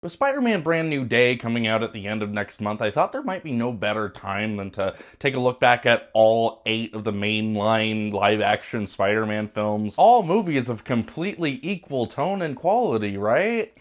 With Spider-Man Brand New Day coming out at the end of next month, I thought there might be no better time than to take a look back at all 8 of the mainline live-action Spider-Man films. All movies of completely equal tone and quality, right?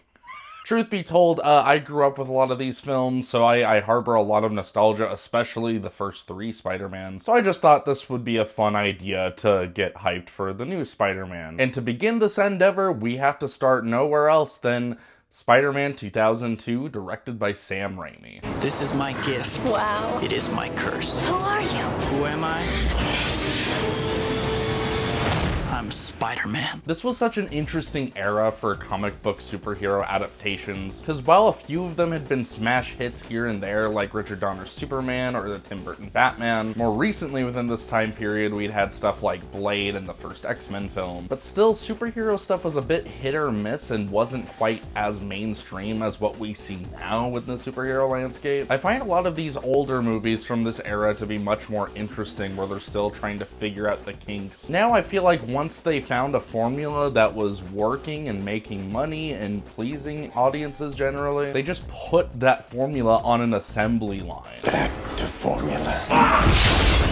Truth be told, I grew up with a lot of these films, so I harbor a lot of nostalgia, especially the first 3 Spider-Mans. So I just thought this would be a fun idea to get hyped for the new Spider-Man. And to begin this endeavor, we have to start nowhere else than Spider-Man 2002, directed by Sam Raimi. This is my gift. Wow. It is my curse. Who are you? Who am I? I'm Spider-Man. This was such an interesting era for comic book superhero adaptations, because while a few of them had been smash hits here and there, like Richard Donner's Superman or the Tim Burton Batman, more recently within this time period we'd had stuff like Blade and the first X-Men film, but still superhero stuff was a bit hit or miss and wasn't quite as mainstream as what we see now with the superhero landscape. I find a lot of these older movies from this era to be much more interesting, where they're still trying to figure out the kinks. Now I feel like once they found a formula that was working and making money and pleasing audiences generally, they just put that formula on an assembly line. Back to formula.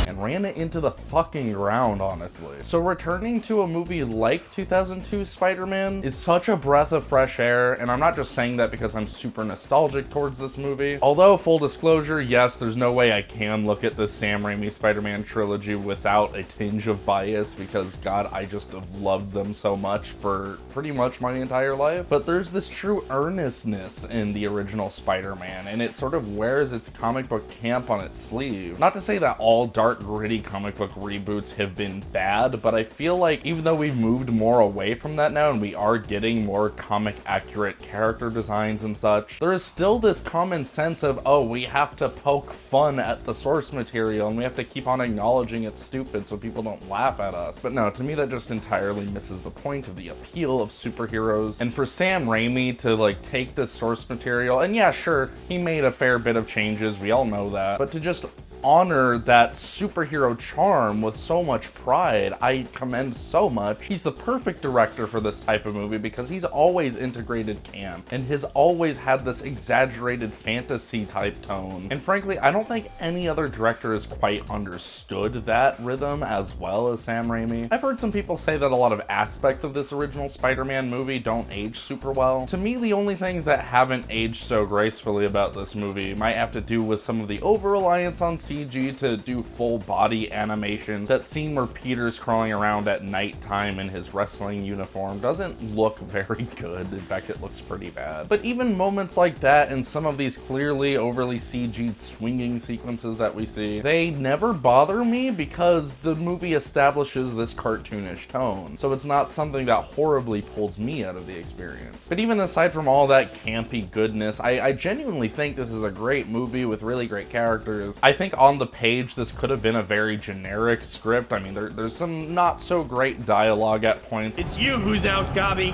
And ran it into the fucking ground, honestly. So returning to a movie like 2002's Spider-Man is such a breath of fresh air, and I'm not just saying that because I'm super nostalgic towards this movie. Although, full disclosure, yes, there's no way I can look at this Sam Raimi Spider-Man trilogy without a tinge of bias, because God, I just have loved them so much for pretty much my entire life. But there's this true earnestness in the original Spider-Man, and it sort of wears its comic book camp on its sleeve. Not to say that all dark, gritty comic book reboots have been bad, but I feel like even though we've moved more away from that now and we are getting more comic accurate character designs and such, there is still this common sense of, oh, we have to poke fun at the source material and we have to keep on acknowledging it's stupid so people don't laugh at us. But no, to me that just entirely misses the point of the appeal of superheroes. And for Sam Raimi to like take this source material, and yeah, sure, he made a fair bit of changes, we all know that, but to just honor that superhero charm with so much pride, I commend so much. He's the perfect director for this type of movie because he's always integrated camp and has always had this exaggerated fantasy type tone. And frankly, I don't think any other director has quite understood that rhythm as well as Sam Raimi. I've heard some people say that a lot of aspects of this original Spider-Man movie don't age super well. To me, the only things that haven't aged so gracefully about this movie might have to do with some of the over-reliance on CG to do full body animation. That scene where Peter's crawling around at nighttime in his wrestling uniform doesn't look very good. In fact, it looks pretty bad. But even moments like that and some of these clearly overly CG'd swinging sequences that we see, they never bother me because the movie establishes this cartoonish tone. So it's not something that horribly pulls me out of the experience. But even aside from all that campy goodness, I genuinely think this is a great movie with really great characters. I think on the page this could have been a very generic script. I mean, there's some not so great dialogue at points. It's you who's out, Gobby.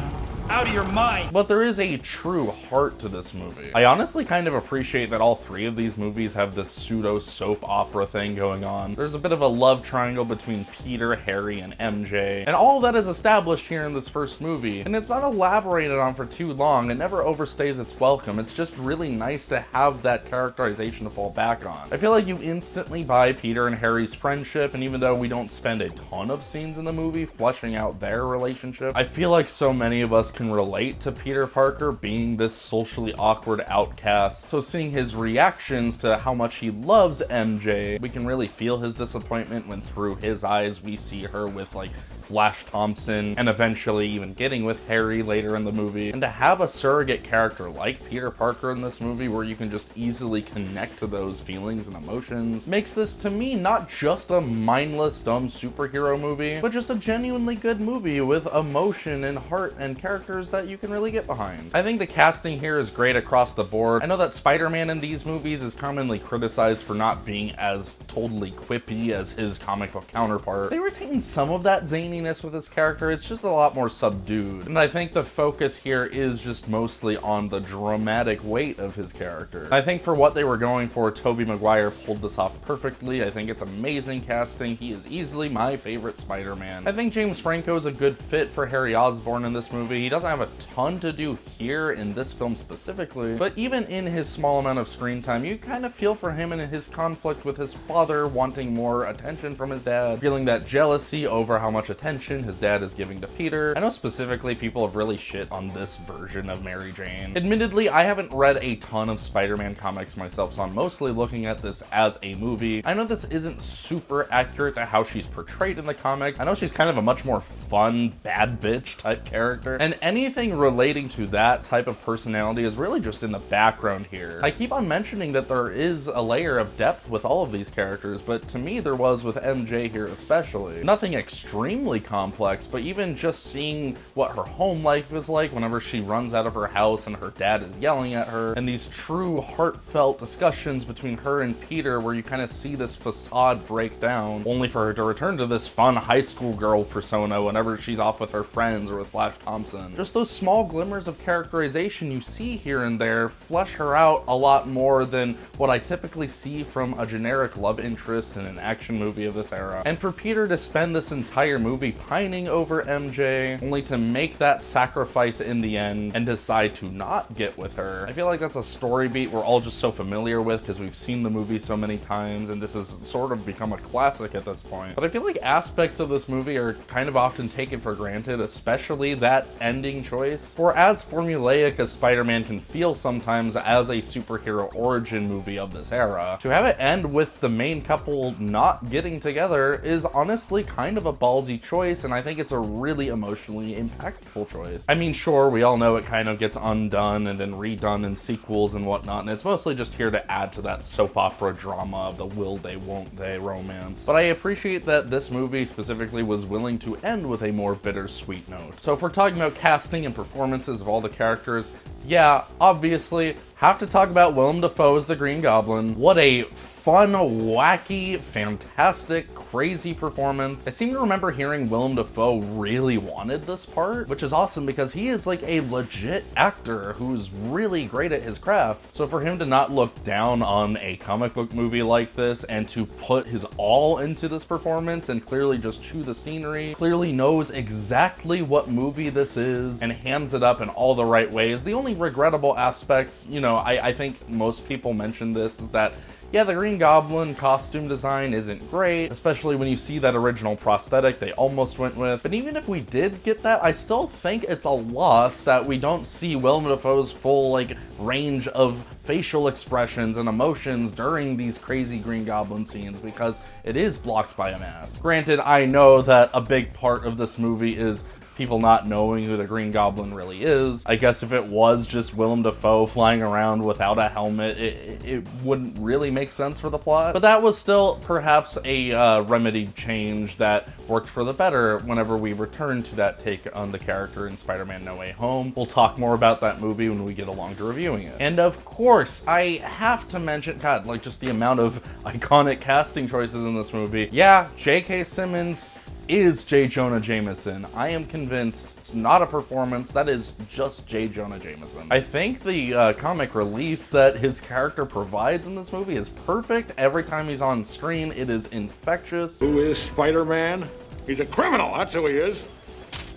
Out of your mind. But there is a true heart to this movie. I honestly kind of appreciate that all 3 of these movies have this pseudo soap opera thing going on. There's a bit of a love triangle between Peter, Harry, and MJ, and all of that is established here in this first movie, and it's not elaborated on for too long. It never overstays its welcome. It's just really nice to have that characterization to fall back on. I feel like you instantly buy Peter and Harry's friendship, and even though we don't spend a ton of scenes in the movie fleshing out their relationship, I feel like so many of us can relate to Peter Parker being this socially awkward outcast. So seeing his reactions to how much he loves MJ, we can really feel his disappointment when through his eyes we see her with like Flash Thompson and eventually even getting with Harry later in the movie. And to have a surrogate character like Peter Parker in this movie where you can just easily connect to those feelings and emotions makes this, to me, not just a mindless dumb superhero movie, but just a genuinely good movie with emotion and heart and characters that you can really get behind. I think the casting here is great across the board. I know that Spider-Man in these movies is commonly criticized for not being as totally quippy as his comic book counterpart. They retain some of that zaniness with his character, it's just a lot more subdued. And I think the focus here is just mostly on the dramatic weight of his character. I think for what they were going for, Tobey Maguire pulled this off perfectly. I think it's amazing casting. He is easily my favorite Spider-Man. I think James Franco is a good fit for Harry Osborn in this movie. He doesn't have a ton to do here in this film specifically, but even in his small amount of screen time, you kind of feel for him and his conflict with his father wanting more attention from his dad, feeling that jealousy over how much attention his dad is giving to Peter. I know specifically people have really shit on this version of Mary Jane. Admittedly, I haven't read a ton of Spider-Man comics myself, so I'm mostly looking at this as a movie. I know this isn't super accurate to how she's portrayed in the comics. I know she's kind of a much more fun, bad bitch type character, and anything relating to that type of personality is really just in the background here. I keep on mentioning that there is a layer of depth with all of these characters, but to me there was with MJ here especially. Nothing extremely complex, but even just seeing what her home life is like whenever she runs out of her house and her dad is yelling at her, and these true heartfelt discussions between her and Peter where you kind of see this facade break down, only for her to return to this fun high school girl persona whenever she's off with her friends or with Flash Thompson. Just those small glimmers of characterization you see here and there flesh her out a lot more than what I typically see from a generic love interest in an action movie of this era. And for Peter to spend this entire movie pining over MJ, only to make that sacrifice in the end and decide to not get with her, I feel like that's a story beat we're all just so familiar with because we've seen the movie so many times and this has sort of become a classic at this point. But I feel like aspects of this movie are kind of often taken for granted, especially that ending choice. For as formulaic as Spider-Man can feel sometimes as a superhero origin movie of this era, to have it end with the main couple not getting together is honestly kind of a ballsy choice, and I think it's a really emotionally impactful choice. I mean, sure, we all know it kind of gets undone and then redone in sequels and whatnot, and it's mostly just here to add to that soap opera drama of the will they, won't they romance. But I appreciate that this movie specifically was willing to end with a more bittersweet note. So if we're talking about casting and performances of all the characters, yeah, obviously, have to talk about Willem Dafoe as the Green Goblin. What a fun, wacky, fantastic, crazy performance. I seem to remember hearing Willem Dafoe really wanted this part, which is awesome because he is like a legit actor who's really great at his craft. So for him to not look down on a comic book movie like this and to put his all into this performance and clearly just chew the scenery, clearly knows exactly what movie this is and hams it up in all the right ways. The only regrettable aspect, you know, I think most people mention this, is that yeah, the Green Goblin costume design isn't great, especially when you see that original prosthetic they almost went with. But even if we did get that, I still think it's a loss that we don't see Willem Dafoe's full, like, range of facial expressions and emotions during these crazy Green Goblin scenes because it is blocked by a mask. Granted, I know that a big part of this movie is people not knowing who the Green Goblin really is. I guess if it was just Willem Dafoe flying around without a helmet, it wouldn't really make sense for the plot. But that was still perhaps a remedied change that worked for the better whenever we return to that take on the character in Spider-Man No Way Home. We'll talk more about that movie when we get along to reviewing it. And of course, I have to mention, God, like just the amount of iconic casting choices in this movie. Yeah, J.K. Simmons is J. Jonah Jameson. I am convinced it's not a performance, that is just J. Jonah Jameson. I think the comic relief that his character provides in this movie is perfect. Every time he's on screen, it is infectious. Who is Spider-Man? He's a criminal, that's who he is.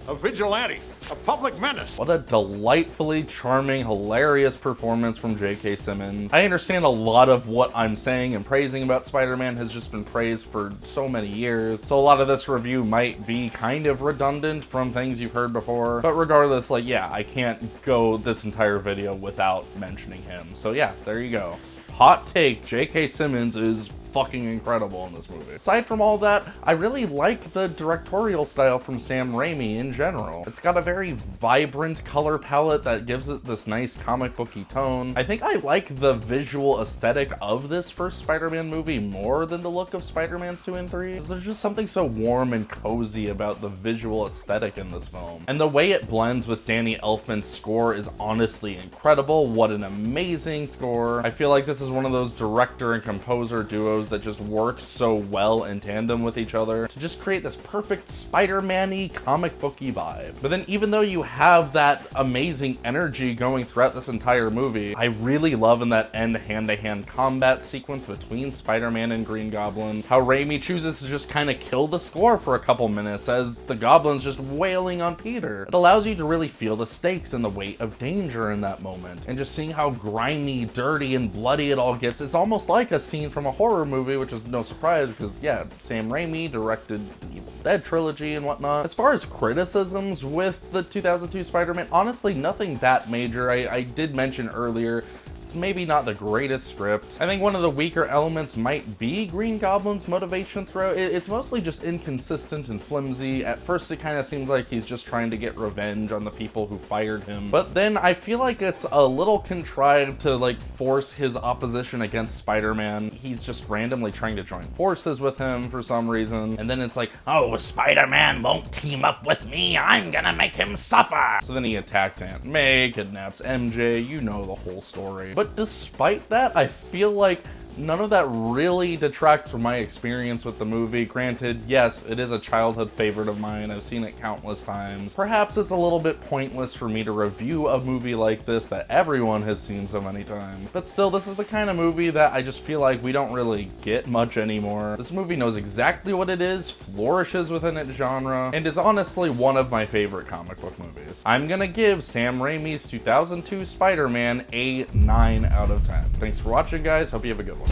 A vigilante, a public menace. What a delightfully charming, hilarious performance from J.K. Simmons. I understand a lot of what I'm saying and praising about Spider-Man has just been praised for so many years, so a lot of this review might be kind of redundant from things you've heard before, but regardless, like, yeah, I can't go this entire video without mentioning him. So yeah, there you go. Hot take, J.K. Simmons is fucking incredible in this movie. Aside from all that, I really like the directorial style from Sam Raimi in general. It's got a very vibrant color palette that gives it this nice comic booky tone. I think I like the visual aesthetic of this first Spider-Man movie more than the look of Spider-Man's 2 and 3. There's just something so warm and cozy about the visual aesthetic in this film. And the way it blends with Danny Elfman's score is honestly incredible. What an amazing score. I feel like this is one of those director and composer duos heroes that just work so well in tandem with each other to just create this perfect Spider-Man-y comic booky vibe. But then even though you have that amazing energy going throughout this entire movie, I really love in that end hand-to-hand combat sequence between Spider-Man and Green Goblin, how Raimi chooses to just kind of kill the score for a couple minutes as the Goblin's just wailing on Peter. It allows you to really feel the stakes and the weight of danger in that moment. And just seeing how grimy, dirty, and bloody it all gets, it's almost like a scene from a horror movie, which is no surprise because, yeah, Sam Raimi directed the Evil Dead trilogy and whatnot. As far as criticisms with the 2002 Spider-Man, honestly, nothing that major. I did mention earlier, it's maybe not the greatest script. I think one of the weaker elements might be Green Goblin's motivation throughout. It's mostly just inconsistent and flimsy. At first it kind of seems like he's just trying to get revenge on the people who fired him. But then I feel like it's a little contrived to like force his opposition against Spider-Man. He's just randomly trying to join forces with him for some reason. And then it's like, oh, Spider-Man won't team up with me. I'm gonna make him suffer. So then he attacks Aunt May, kidnaps MJ, you know the whole story. But despite that, I feel like none of that really detracts from my experience with the movie. Granted, yes, it is a childhood favorite of mine. I've seen it countless times. Perhaps it's a little bit pointless for me to review a movie like this that everyone has seen so many times. But still, this is the kind of movie that I just feel like we don't really get much anymore. This movie knows exactly what it is, flourishes within its genre, and is honestly one of my favorite comic book movies. I'm gonna give Sam Raimi's 2002 Spider-Man a 9 out of 10. Thanks for watching, guys. Hope you have a good one.